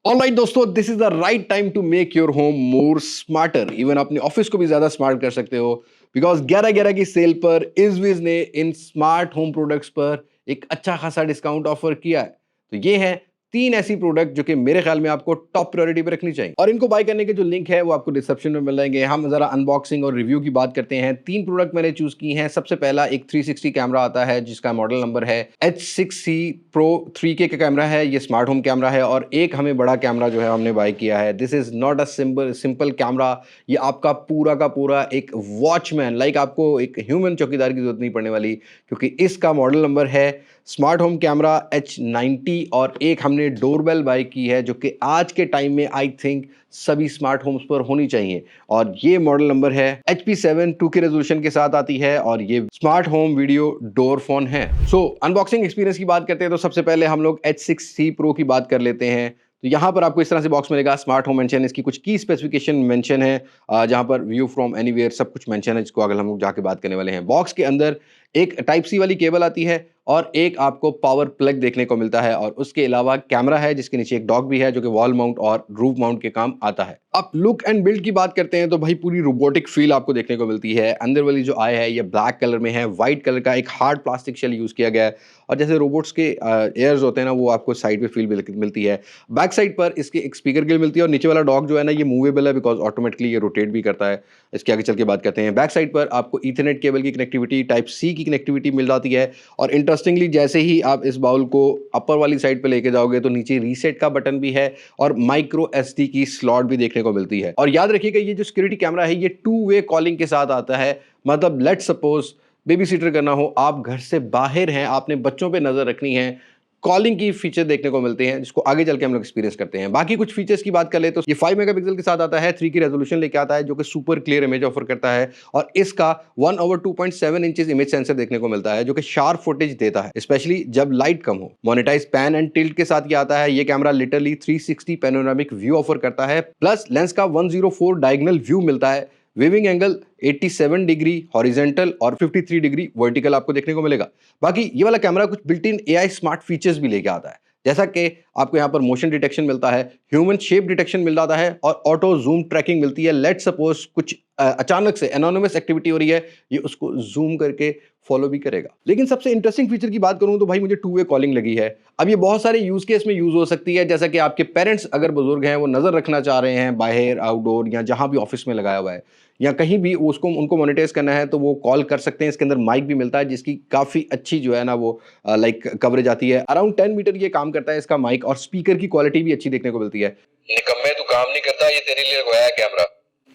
Alright दोस्तों, this is the right time to make your home more smarter. Even अपने office को भी ज्यादा स्मार्ट कर सकते हो, बिकॉज 11/11 की सेल पर इजविज ने इन स्मार्ट होम प्रोडक्ट्स पर एक अच्छा खासा डिस्काउंट ऑफर किया है। तो ये है 3 ऐसी प्रोडक्ट जो कि मेरे ख्याल में आपको टॉप प्रायोरिटी पे रखनी चाहिए, और इनको बाय करने के जो लिंक है वो आपको डिस्क्रिप्शन में मिल जाएंगे। हम जरा अनबॉक्सिंग और रिव्यू की बात करते हैं। 3 प्रोडक्ट मैंने चूज की हैं। सबसे पहला एक 360 कैमरा आता है जिसका मॉडल नंबर है H6C Pro 3K का कैमरा है। ये स्मार्ट होम कैमरा है, और एक हमें बड़ा कैमरा जो है हमने बाय किया है। This is not a simple camera. ये आपका पूरा का पूरा एक वॉचमैन, लाइक आपको एक ह्यूमन चौकीदार की जरूरत नहीं पड़ने वाली, क्योंकि इसका मॉडल नंबर है स्मार्ट होम कैमरा H90। और एक हमने डोरबेल बाय की है जो कि आज के टाइम में आई थिंक सभी स्मार्ट होम्स पर होनी चाहिए, और ये मॉडल नंबर है HP7 2K रेजोल्यूशन के साथ आती है, और ये smart home video door phone है। सो अनबॉक्सिंग एक्सपीरियंस की बात करते हैं तो सबसे पहले हम लोग H6C Pro की बात कर लेते हैं। तो यहाँ पर आपको इस तरह से बॉक्स मिलेगा। स्मार्ट होम मेंशन, इसकी कुछ की स्पेसिफिकेशन मेंशन है, जहाँ पर व्यू फ्रॉम एनीवेयर सब कुछ मेंशन है, जिसको अगर हम लोग जाके बात करने वाले हैं। बॉक्स के अंदर एक टाइप सी वाली केबल आती है, और एक आपको पावर प्लग देखने को मिलता है, और उसके अलावा कैमरा है जिसके नीचे एक डॉक भी है जो कि वॉल माउंट और रूफ माउंट के काम आता है। अब लुक एंड बिल्ड की बात करते हैं तो भाई पूरी रोबोटिक फील आपको देखने को मिलती है। अंदर वाली जो आई है ये ब्लैक कलर में है, व्हाइट कलर का एक हार्ड प्लास्टिक शेल यूज किया गया है, और जैसे रोबोट्स के एयर्स होते हैं ना, वो आपको साइड पे फील मिलती है। बैक साइड पर इसके एक स्पीकर ग्रिल मिलती है, और नीचे वाला डॉक जो है ना ये मूवेबल है, बिकॉज ऑटोमेटिकली ये रोटेट भी करता है। इसके आगे चल के बात करते हैं। बैक साइड पर आपको ईथरनेट केबल की कनेक्टिविटी, टाइप सी की कनेक्टिविटी मिल जाती है, और इंटरेस्टिंगली जैसे ही आप इस बाउल को अपर वाली साइड पे लेके जाओगे तो नीचे रीसेट का बटन भी है, और माइक्रो SD की स्लॉट भी देखने को मिलती है। और याद रखिएगा ये जो सिक्योरिटी कैमरा है ये 2-वे कॉलिंग के साथ आता है। मतलब लेट्स सपोज बेबी सीटर करना हो, आप घर से बाहर हैं, आपने बच्चों पे नजर रखनी है, कॉलिंग की फीचर देखने को मिलते हैं, जिसको आगे चल के हम लोग एक्सपीरियंस करते हैं। बाकी कुछ फीचर्स की बात कर ले तो ये 5 मेगापिक्सल के साथ आता है, 3 की रेजोल्यूशन लेके आता है जो कि सुपर क्लियर इमेज ऑफर करता है, और इसका 1/2.7 इंचेस इमेज सेंसर देखने को मिलता है जो कि शार्प फुटेज देता है, स्पेशली जब लाइट कम हो। मोनेटाइज पैन एंड टिल्ट के साथ ये आता है। ये camera literally 360 panoramic view offer करता है, प्लस लेंस का 104 डायगोनल व्यू मिलता है। वेविंग एंगल 87 डिग्री हॉरिजेंटल और 53 डिग्री वर्टिकल आपको देखने को मिलेगा। बाकी ये वाला कैमरा कुछ built in AI smart features भी लेके आता है, जैसा कि आपको यहाँ पर मोशन डिटेक्शन मिलता है, ह्यूमन शेप डिटेक्शन मिल जाता है, और ऑटो जूम ट्रैकिंग मिलती है। लेट सपोज कुछ अचानक से एनोनिमस एक्टिविटी हो रही है, ये उसको जूम करके फॉलो भी करेगा। लेकिन सबसे इंटरेस्टिंग फीचर की बात करूं तो भाई मुझे 2-वे कॉलिंग लगी है। अब ये बहुत सारे यूज केस में यूज हो सकती है, जैसा कि आपके पेरेंट्स अगर बुजुर्ग हैं, वो नजर रखना चाह रहे हैं बाहर, आउटडोर, या जहां भी ऑफिस में लगाया हुआ है, या कहीं भी उसको उनको मोनेटाइज करना है तो वो कॉल कर सकते हैं। इसके अंदर माइक भी मिलता है जिसकी काफी अच्छी जो है ना वो लाइक कवरेज आती है। अराउंड 10 मीटर ये काम करता है इसका माइक, और स्पीकर की क्वालिटी भी अच्छी देखने को मिलती है। निकम्मे तू काम नहीं करता, ये तेरे लिए लगवाया है कैमरा।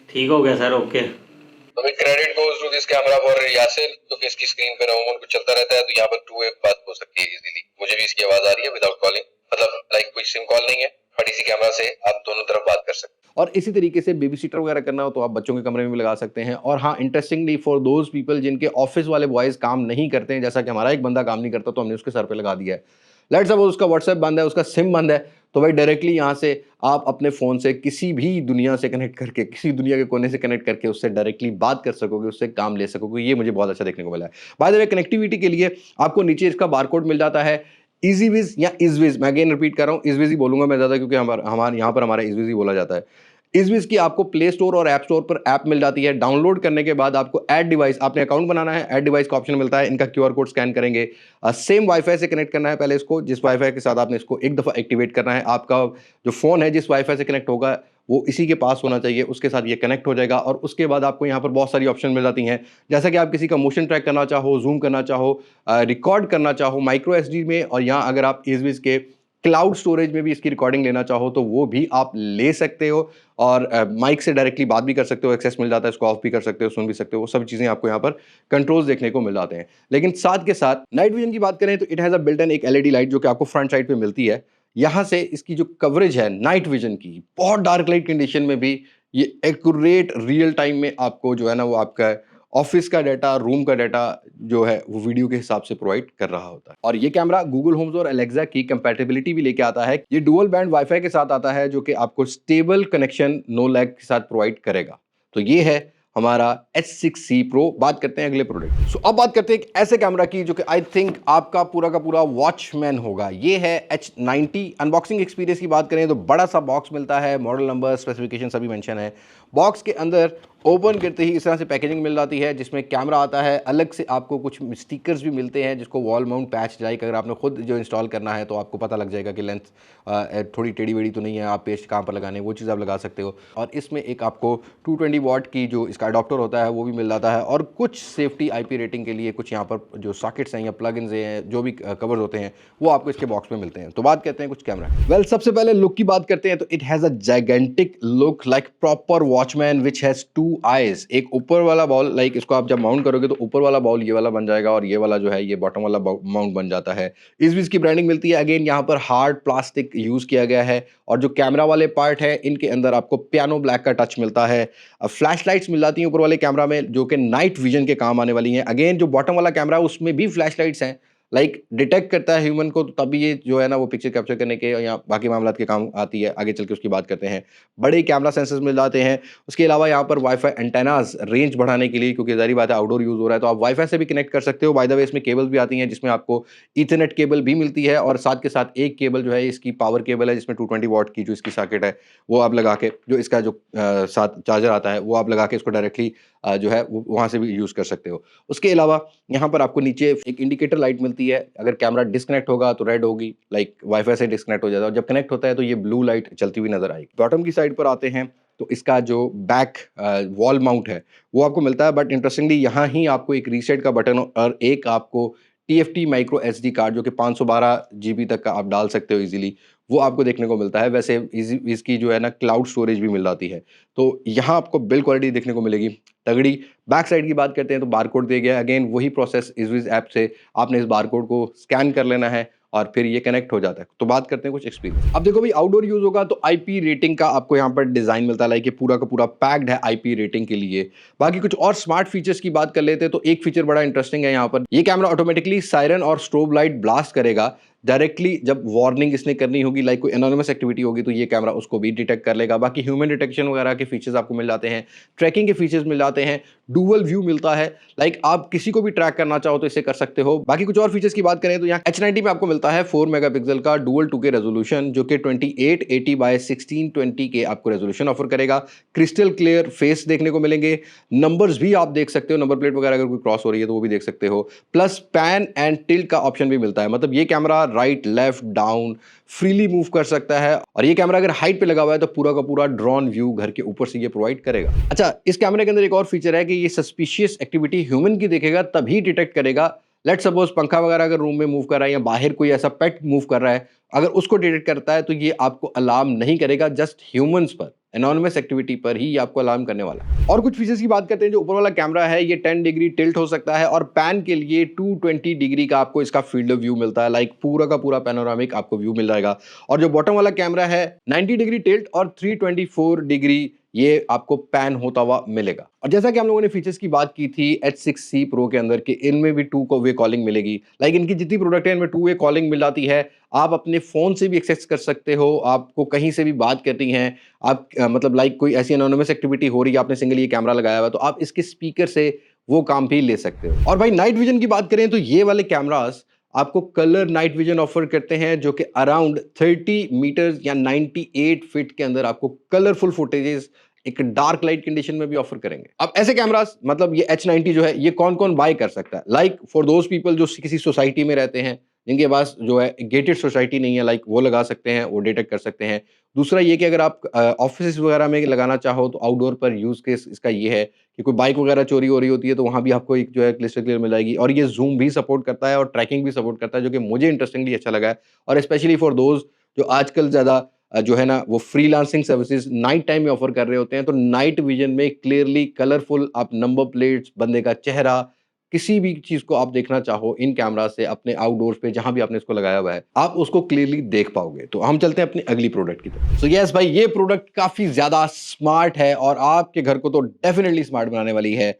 ठीक हो गया सर, ओके। तो भाई credit goes to this camera for Yasir, क्योंकि इसकी स्क्रीन पे रहूं उनको चलता रहता है, तो यहाँ पर 2-वे बात हो सकती है इजीली। मुझे भी इसकी आवाज आ रही है विदाउट कॉलिंग, मतलब लाइक कोई सिम कॉल नहीं है, बट इसी कैमरा से आप दोनों तरफ बात कर सकते हैं। और इसी तरीके से बेबी सीटर वगैरह करना हो तो आप बच्चों के कमरे में भी लगा सकते हैं। और हाँ, इंटरेस्टिंगली फॉर दोज पीपल जिनके ऑफिस वाले बॉयज काम नहीं करते हैं, जैसा कि हमारा एक बंदा काम नहीं करता तो हमने उसके सर पे लगा दिया है। लेट्स सपोज उसका व्हाट्सएप बंद है, उसका सिम बंद है, तो भाई डायरेक्टली यहाँ से आप अपने फोन से किसी भी दुनिया से कनेक्ट करके, किसी दुनिया के कोने से कनेक्ट करके उससे डायरेक्टली बात कर सकोगे, उससे काम ले सकोगे। ये मुझे बहुत अच्छा देखने को मिला है। बाय द वे, कनेक्टिविटी के लिए आपको नीचे इसका बारकोड मिल जाता है। इजीविज या इजविज, मैं अगेन रिपीट कर रहा हूँ, इजविज ही बोलूंगा मैं ज्यादा, क्योंकि हमारे यहाँ पर हमारा इजविज ही बोला जाता है। इजविज की आपको प्ले स्टोर और ऐप स्टोर पर ऐप मिल जाती है। डाउनलोड करने के बाद आपको ऐड डिवाइस, आपने अकाउंट बनाना है, ऐड डिवाइस का ऑप्शन मिलता है। इनका QR कोड स्कैन करेंगे, सेम वाईफाई से कनेक्ट करना है पहले इसको, जिस वाईफाई के साथ आपने इसको एक दफा एक्टिवेट करना है। आपका जो फोन है जिस वाईफाई से कनेक्ट होगा वो इसी के पास होना चाहिए, उसके साथ ये कनेक्ट हो जाएगा। और उसके बाद आपको यहाँ पर बहुत सारी ऑप्शन मिल जाती हैं, जैसा कि आप किसी का मोशन ट्रैक करना चाहो, जूम करना चाहो, रिकॉर्ड करना चाहो माइक्रो SD में, और यहाँ अगर आप इजविज के क्लाउड स्टोरेज में भी इसकी रिकॉर्डिंग लेना चाहो तो वो भी आप ले सकते हो, और माइक से डायरेक्टली बात भी कर सकते हो, एक्सेस मिल जाता है, इसको ऑफ भी कर सकते हो, सुन भी सकते हो। वो सब चीज़ें आपको यहाँ पर कंट्रोल्स देखने को मिल जाते हैं। लेकिन साथ के साथ नाइट विजन की बात करें तो it has a built in एक LED लाइट जो कि आपको फ्रंट साइड पे मिलती है। यहाँ से इसकी जो कवरेज है नाइट विजन की, बहुत डार्क लाइट कंडीशन में भी ये एक्यूरेट रियल टाइम में आपको जो है ना वो आपका ऑफिस का डाटा, रूम का डाटा जो है वो वीडियो के हिसाब से प्रोवाइड कर रहा होता है। और ये कैमरा गूगल होम्स और एलेक्सा की कंपैटिबिलिटी भी लेके आता है। ये डुअल बैंड वाईफाई के साथ आता है जो कि आपको स्टेबल कनेक्शन नो लैग के साथ प्रोवाइड करेगा। तो ये है हमारा H6C Pro। बात करते हैं अगले प्रोडक्ट। सो अब बात करते हैं एक ऐसे कैमरा की जो कि आई थिंक आपका पूरा का पूरा वॉचमैन होगा। ये है H90। अनबॉक्सिंग एक्सपीरियंस की बात करें तो बड़ा सा बॉक्स मिलता है, मॉडल नंबर, स्पेसिफिकेशन सभी मेंशन है। बॉक्स के अंदर ओपन करते ही इस तरह से पैकेजिंग मिल जाती है जिसमें कैमरा आता है, अलग से आपको कुछ स्टिकर्स भी मिलते हैं जिसको वॉल माउंट पैच लाइक अगर आपने खुद जो इंस्टॉल करना है तो आपको पता लग जाएगा कि लेंथ थोड़ी टेढ़ी वेढ़ी तो नहीं है, आप पेस्ट कहाँ पर लगाने वो चीज़ आप लगा सकते हो। और इसमें एक आपको 220 वाट की जो इसका अडॉप्टर होता है वो भी मिल जाता है और कुछ सेफ्टी IP रेटिंग के लिए कुछ यहाँ पर जो सॉकेट्स हैं या प्लग इन्स हैं जो भी कवर्स होते हैं वो आपको इसके बॉक्स में मिलते हैं। तो बात करते हैं कुछ कैमरा। वेल सबसे पहले लुक की बात करते हैं तो it has a gigantic look like proper watchman which has 2 eyes. एक ऊपर वाला बॉल लाइक इसको आप जब माउंट करोगे तो ऊपर वाला बॉल ये वाला बन जाएगा और ये वाला जो है ये बॉटम वाला माउंट बन जाता है। इस बीच की ब्रांडिंग मिलती है। अगेन यहाँ पर हार्ड प्लास्टिक यूज़ किया गया है और जो कैमरा वाले पार्ट है इनके अंदर आपको पियानो ब्लैक का टच मिलता है। फ्लैश लाइट्स मिल जाती हैं ऊपर वाले कैमरा में जो कि नाइट विजन के काम आने वाली हैं। अगेन जो बॉटम वाला कैमरा है उसमें भी फ्लैश लाइट्स हैं, लाइक डिटेक्ट करता है ह्यूमन को, तो तभी ये जो है ना वो पिक्चर कैप्चर करने के या बाकी मामलात के काम आती है। आगे चल के उसकी बात करते हैं। बड़े कैमरा सेंसर्स मिल जाते हैं। उसके अलावा यहाँ पर वाईफाई एंटेनाज रेंज बढ़ाने के लिए, क्योंकि जारी बात है आउटडोर यूज़ हो रहा है तो आप वाईफाई से भी कनेक्ट कर सकते हो। बाय द वे इसमें केबल्स भी आती हैं जिसमें आपको ईथरनेट केबल भी मिलती है और साथ के साथ एक केबल जो है इसकी पावर केबल है जिसमें 220 वाट की जो इसकी सॉकेट है वो आप लगा के, जो इसका जो साथ चार्जर आता है वो आप लगा के इसको डायरेक्टली जो है वहाँ से भी यूज़ कर सकते हो। उसके अलावा यहाँ पर आपको नीचे एक इंडिकेटर लाइट मिलती है। अगर कैमरा डिस्कनेक्ट होगा तो रेड होगी, लाइक वाईफाई से डिस्कनेक्ट हो जाता है, और जब कनेक्ट होता है तो ये ब्लू लाइट चलती हुई नजर आएगी। बॉटम की साइड पर आते हैं तो इसका जो बैक वॉल माउंट है वो आपको मिलता है, बट इंटरेस्टिंगली यहाँ ही आपको एक रीसेट का बटन और एक आपको TFT माइक्रो SD कार्ड जो कि 512 GB तक का आप डाल सकते हो इजीली, वो आपको देखने को मिलता है। वैसे इसकी जो है ना क्लाउड स्टोरेज भी मिल जाती है, तो यहाँ आपको बिल्ड क्वालिटी देखने को मिलेगी तगड़ी। बैक साइड की बात करते हैं तो बारकोड दिया गया है। अगेन वही प्रोसेस इज़विज़ ऐप से आपने इस बारकोड को स्कैन कर लेना है और फिर ये कनेक्ट हो जाता है। तो बात करते हैं कुछ एक्सपीरियंस। अब देखो भाई आउटडोर यूज होगा तो IP रेटिंग का आपको यहाँ पर डिजाइन मिलता है, लाइक ये पूरा का पूरा पैक्ड है IP रेटिंग के लिए। बाकी कुछ और स्मार्ट फीचर्स की बात कर लेते हैं तो एक फीचर बड़ा इंटरेस्टिंग है यहाँ पर। ये कैमरा ऑटोमेटिकली सायरन और स्ट्रोब लाइट ब्लास्ट करेगा डायरेक्टली जब वार्निंग इसने करनी होगी, लाइक कोई एनोनिमस एक्टिविटी होगी तो ये कैमरा उसको भी डिटेक्ट कर लेगा। बाकी ह्यूमन डिटेक्शन वगैरह के फीचर्स आपको मिल जाते हैं, ट्रैकिंग के फीचर्स मिल जाते हैं, डुअल व्यू मिलता है, लाइक आप किसी को भी ट्रैक करना चाहो तो इसे कर सकते हो। बाकी कुछ और फीचर्स की बात करें तो यहाँ H90 में आपको मिलता है 4 मेगापिक्सल का डुअल 2K रेजोल्यूशन जो कि 2880 बाय 1620 के आपको रेजोल्यूशन ऑफर करेगा। क्रिस्टल क्लियर फेस देखने को मिलेंगे, नंबर्स भी आप देख सकते हो, नंबर प्लेट वगैरह अगर कोई क्रॉस हो रही है तो वो भी देख सकते हो। प्लस पैन एंड टिल्ट का ऑप्शन भी मिलता है, मतलब ये camera right left down freely move कर सकता है और ये कैमरा अगर हाइट पे लगा हुआ है तो पूरा का पूरा ड्रोन व्यू घर के ऊपर से ये प्रोवाइड करेगा। अच्छा, इस कैमरे के अंदर एक और फीचर है कि ये सस्पिशियस एक्टिविटी ह्यूमन की देखेगा तभी डिटेक्ट करेगा। लेट सपोज पंखा वगैरह अगर रूम में मूव कर रहा है या बाहर कोई ऐसा पेट मूव कर रहा है, अगर उसको डिटेक्ट करता है तो ये आपको अलार्म नहीं करेगा, जस्ट ह्यूमंस पर एनोनिमस एक्टिविटी पर ही आपको अलार्म करने वाला है। और कुछ फीचर्स की बात करते हैं। जो ऊपर वाला कैमरा है ये 10 डिग्री टिल्ट हो सकता है और पैन के लिए 220 डिग्री का आपको इसका फील्ड ऑफ व्यू मिलता है, लाइक पूरा का पूरा पैनोरामिक आपको व्यू मिल जाएगा। और जो बॉटम वाला कैमरा है 90 डिग्री टिल्ट और 324 डिग्री ये आपको पैन होता हुआ मिलेगा। और जैसा कि हम लोगों ने फीचर्स की बात की थी H6C Pro के अंदर कि इनमें भी 2 वे कॉलिंग मिलेगी, लाइक इनकी जितनी प्रोडक्ट है इनमें 2 वे कॉलिंग मिल जाती है। आप अपने फ़ोन से भी एक्सेस कर सकते हो, आपको कहीं से भी बात करनी है, आप मतलब लाइक कोई ऐसी एनोनिमस एक्टिविटी हो रही है, आपने सिंगल ये कैमरा लगाया हुआ है तो आप इसके स्पीकर से वो काम भी ले सकते हो। और भाई नाइट विजन की बात करें तो ये वाले कैमरास आपको कलर नाइट विजन ऑफर करते हैं जो कि अराउंड 30 मीटर्स या 98 फीट के अंदर आपको कलरफुल फुटेजेस एक डार्क लाइट कंडीशन में भी ऑफर करेंगे। अब ऐसे कैमरास मतलब ये H90 जो है ये कौन कौन बाय कर सकता है, लाइक फॉर दोज पीपल जो किसी सोसाइटी में रहते हैं जिनके पास जो है गेटेड सोसाइटी नहीं है, लाइक वो लगा सकते हैं, वो डिटेक्ट कर सकते हैं। दूसरा ये कि अगर आप ऑफिस वगैरह में लगाना चाहो तो आउटडोर पर यूज केस इसका ये है कि कोई बाइक वगैरह चोरी हो रही होती है तो वहाँ भी आपको एक जो है क्लिस्टर क्लियर मिल जाएगी। और ये जूम भी सपोर्ट करता है और ट्रैकिंग भी सपोर्ट करता है जो कि मुझे इंटरेस्टिंगली अच्छा लगा है। और स्पेशली फॉर दोज जो आजकल ज़्यादा जो है ना वो फ्रीलांसिंग सर्विसेज नाइट टाइम में ऑफर कर रहे होते हैं, तो नाइट विजन में क्लियरली कलरफुल आप नंबर प्लेट्स, बंदे का चेहरा, किसी भी चीज को आप देखना चाहो इन कैमरा से अपने आउटडोर्स पे जहां भी आपने इसको लगाया हुआ है आप उसको क्लियरली देख पाओगे। तो हम चलते हैं अपनी अगली प्रोडक्ट की तरफ। सो यस भाई, ये प्रोडक्ट काफी ज्यादा स्मार्ट है और आपके घर को तो डेफिनेटली स्मार्ट बनाने वाली है।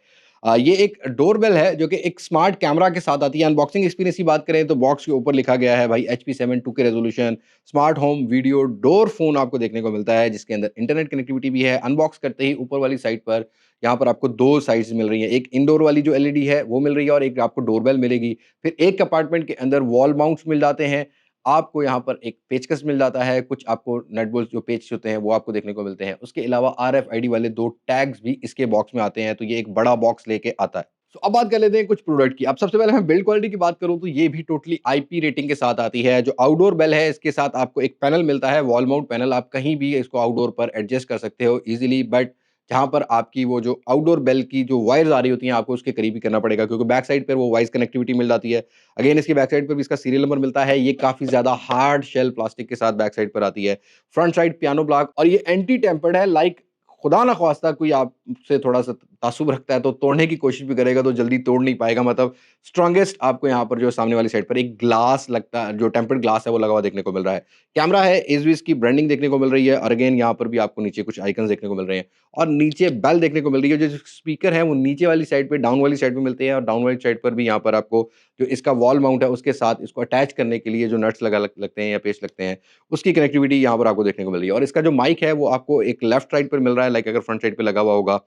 ये एक डोरबेल है जो कि एक स्मार्ट कैमरा के साथ आती है। अनबॉक्सिंग एक्सपीरियंस की बात करें तो बॉक्स के ऊपर लिखा गया है भाई HP7 2K resolution smart home video door phone आपको देखने को मिलता है, जिसके अंदर इंटरनेट कनेक्टिविटी भी है। अनबॉक्स करते ही ऊपर वाली साइड पर यहाँ पर आपको 2 साइड्स मिल रही हैं। एक इंडोर वाली जो एलईडी है वो मिल रही है और एक आपको डोरबेल मिलेगी। फिर एक कंपार्टमेंट के अंदर वॉल माउंट्स मिल जाते हैं। आपको यहाँ पर एक पेचकस मिल जाता है, कुछ आपको नट बोल्ट जो पेच होते हैं वो आपको देखने को मिलते हैं। उसके अलावा RFID वाले 2 टैग्स भी इसके बॉक्स में आते हैं, तो ये एक बड़ा बॉक्स लेके आता है। तो अब बात कर लेते हैं कुछ प्रोडक्ट की। अब सबसे पहले मैं बिल्ड क्वालिटी की बात करूँ तो ये भी टोटली IP रेटिंग के साथ आती है। जो आउटडोर बेल है इसके साथ आपको एक पैनल मिलता है, वॉल माउंट पैनल। आप कहीं भी इसको आउटडोर पर एडजस्ट कर सकते हो ईज़िली, बट जहाँ पर आपकी वो जो आउटडोर बेल की जो वायर्स आ रही होती हैं, आपको उसके करीब ही करना पड़ेगा क्योंकि बैक साइड पर वो वॉइस कनेक्टिविटी मिल जाती है। अगेन इसकी बैक साइड पर भी इसका सीरियल नंबर मिलता है। ये काफ़ी ज़्यादा हार्ड शेल प्लास्टिक के साथ बैक साइड पर आती है। फ्रंट साइड पियानो ब्लॉक और ये एंटी टेम्पर्ड है। लाइक खुदा ना ख्वास्ता कोई आपसे थोड़ा-सा तासुब रखता है तो तोड़ने की कोशिश भी करेगा तो जल्दी तोड़ नहीं पाएगा। मतलब स्ट्रॉन्गेस्ट आपको यहाँ पर जो सामने वाली साइड पर एक ग्लास लगता है, जो टेम्पर्ड ग्लास है वो लगा हुआ देखने को मिल रहा है। कैमरा है, एसवीएस की ब्रांडिंग देखने को मिल रही है और अगेन यहाँ पर भी आपको नीचे कुछ आइकन्स देखने को मिल रहे हैं और नीचे बेल देखने को मिल रही है। जो स्पीकर है वो नीचे वाली साइड पे डाउन वाली साइड पे मिलते हैं और डाउन वाली साइड पर भी यहाँ पर आपको जो इसका वॉल माउंट है उसके साथ इसको अटैच करने के लिए जो नट्स लगते हैं या पेस्ट लगते हैं, उसकी कनेक्टिविटी यहाँ पर आपको देखने को मिल रही है और इसका जो माइक है वो आपको एक लेफ्ट साइड पर मिल रहा है, लाइक अगर फ्रंट साइड पे लगा हुआ होगा।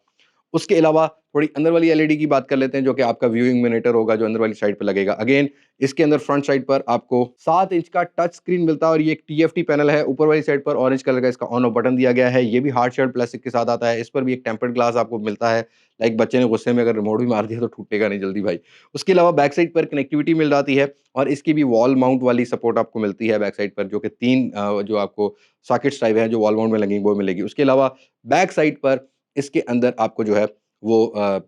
उसके अलावा थोड़ी अंदर वाली एलईडी की बात कर लेते हैं जो कि आपका व्यूइंग मॉनिटर होगा जो अंदर वाली साइड पे लगेगा। अगेन इसके अंदर फ्रंट साइड पर आपको 7 इंच का टच स्क्रीन मिलता है और ये एक TFT पैनल है। ऊपर वाली साइड पर ऑरेंज कलर का इसका ऑन ऑफ बटन दिया गया है। ये भी हार्ड शेल प्लास्टिक के साथ आता है। इस पर भी एक टेम्पर्ड ग्लास आपको मिलता है। लाइक बच्चे ने गुस्से में अगर रिमोट भी मार दिया तो टूटेगा नहीं जल्दी भाई। उसके अलावा बैक साइड पर कनेक्टिविटी मिल जाती है और इसकी भी वॉल माउंट वाली सपोर्ट आपको मिलती है बैक साइड पर, जो कि 3 जो आपको सॉकेट्स टाइप है जो वॉल माउंट में लगेंगी वो मिलेगी। उसके अलावा बैक साइड पर इसके अंदर आपको जो है वो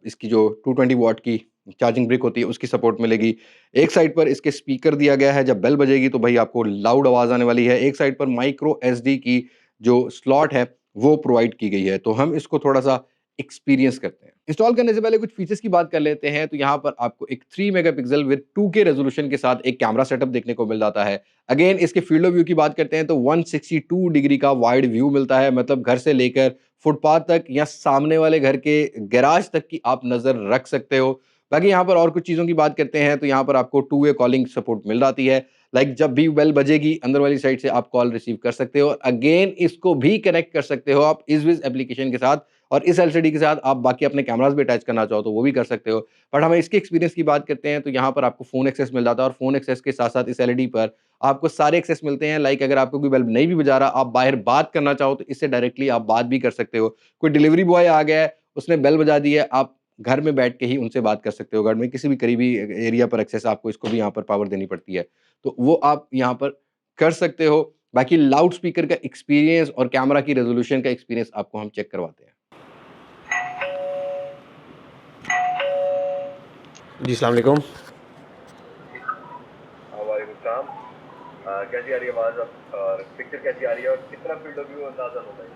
इसकी जो 220 वॉट की चार्जिंग ब्रिक होती है उसकी सपोर्ट मिलेगी। एक साइड पर इसके स्पीकर दिया गया है, जब बेल बजेगी तो भाई आपको लाउड आवाज़ आने वाली है। एक साइड पर माइक्रो SD की जो स्लॉट है वो प्रोवाइड की गई है। तो हम इसको थोड़ा-सा एक्सपीरियंस करते हैं। इंस्टॉल करने से पहले कुछ फीचर्स की बात कर लेते हैं, तो यहाँ पर आपको एक 3 मेगापिक्सल विद 2K रेज़ोल्यूशन के साथ एक कैमरा सेटअप देखने को मिल जाता है। अगेन इसके फील्ड ऑफ व्यू की बात करते हैं तो 162 डिग्री का वाइड व्यू मिलता है, मतलब घर से लेकर फुटपाथ तक या सामने वाले घर के गैराज तक की आप नज़र रख सकते हो। बाकी यहाँ पर और कुछ चीज़ों की बात करते हैं तो यहाँ पर आपको 2 वे कॉलिंग सपोर्ट मिल जाती है। लाइक जब भी बेल बजेगी अंदर वाली साइड से आप कॉल रिसीव कर सकते हो और अगेन इसको भी कनेक्ट कर सकते हो आप इज़विज़ एप्लीकेशन के साथ और इस एलसीडी के साथ आप बाकी अपने कैमरास भी अटैच करना चाहो तो वो भी कर सकते हो। बट हमें इसके एक्सपीरियंस की बात करते हैं तो यहाँ पर आपको फ़ोन एक्सेस मिल जाता है और फ़ोन एक्सेस के साथ-साथ इस एलईडी पर आपको सारे एक्सेस मिलते हैं। लाइक अगर आपको कोई बल्ब नहीं भी बजा रहा, आप बाहर बात करना चाहो तो इससे डायरेक्टली आप बात भी कर सकते हो। कोई डिलीवरी बॉय आ गया है, उसने बेल बजा दी है, आप घर में बैठ के ही उनसे बात कर सकते हो। घर में किसी भी करीबी एरिया पर एक्सेस आपको इसको भी यहाँ पर पावर देनी पड़ती है। तो वो आप यहाँ पर कर सकते हो। बाकी लाउड स्पीकर का एक्सपीरियंस और कैमरा की रेज़ोल्यूशन का एक्सपीरियंस आपको हम चेक करवाते हैं। जी अस्सलाम वालेकुम। वालेकुम सलाम। कैसी आ रही है आवाज़ और पिक्चर कैसी आ रही है और कितना फील्ड ऑफ व्यू अंदाज़ा होता है?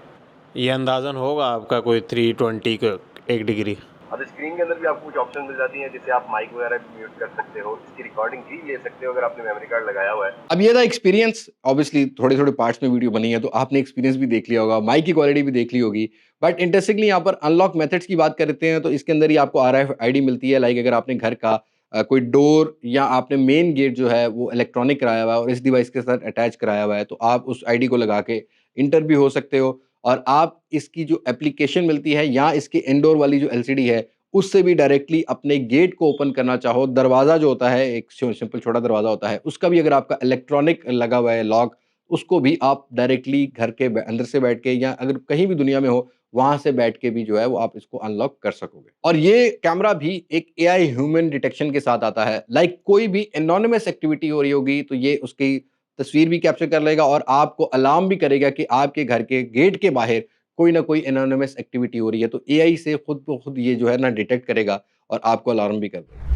ये अंदाज़न होगा आपका कोई 320 का 1 डिग्री। अब स्क्रीन के अंदर भी आपको कुछ ऑप्शन मिल जाती हैं जिससे आप माइक वगैरह भी म्यूट कर सकते हो, इसकी रिकॉर्डिंग भी ले सकते हो अगर आपने मेमोरी कार्ड लगाया हुआ है। अब ये था एक्सपीरियंस। ऑब्वियसली थोड़े-थोड़े पार्ट्स में वीडियो बनी है तो आपने एक्सपीरियंस भी देख लिया होगा, माइक की क्वालिटी भी देख ली होगी। बट इंटरेस्टिंगली यहाँ पर अनलॉक मेथड्स की बात करते हैं तो इसके अंदर ही आपको RFID मिलती है। लाइक अगर आपने घर का कोई डोर या आपने मेन गेट जो है वो इलेक्ट्रॉनिक कराया हुआ है और इस डिवाइस के साथ अटैच कराया हुआ है तो आप उस आईडी को लगा के इंटर भी हो सकते हो और आप इसकी जो एप्लीकेशन मिलती है या इसकी इंडोर वाली जो एलसीडी है उससे भी डायरेक्टली अपने गेट को ओपन करना चाहो, दरवाज़ा जो होता है एक सिंपल छोटा दरवाज़ा होता है उसका भी अगर आपका इलेक्ट्रॉनिक लगा हुआ है लॉक, उसको भी आप डायरेक्टली घर के अंदर से बैठ के या अगर कहीं भी दुनिया में हो वहां से बैठ के भी जो है वो आप इसको अनलॉक कर सकोगे। और ये कैमरा भी एक AI ह्यूमन डिटेक्शन के साथ आता है। लाइक कोई भी एनोनिमस एक्टिविटी हो रही होगी तो ये उसकी तस्वीर भी कैप्चर कर लेगा और आपको अलार्म भी करेगा कि आपके घर के गेट के बाहर कोई ना कोई एनोनिमस एक्टिविटी हो रही है। तो AI से खुद ब खुद ये जो है ना डिटेक्ट करेगा और आपको अलार्म भी कर देगा।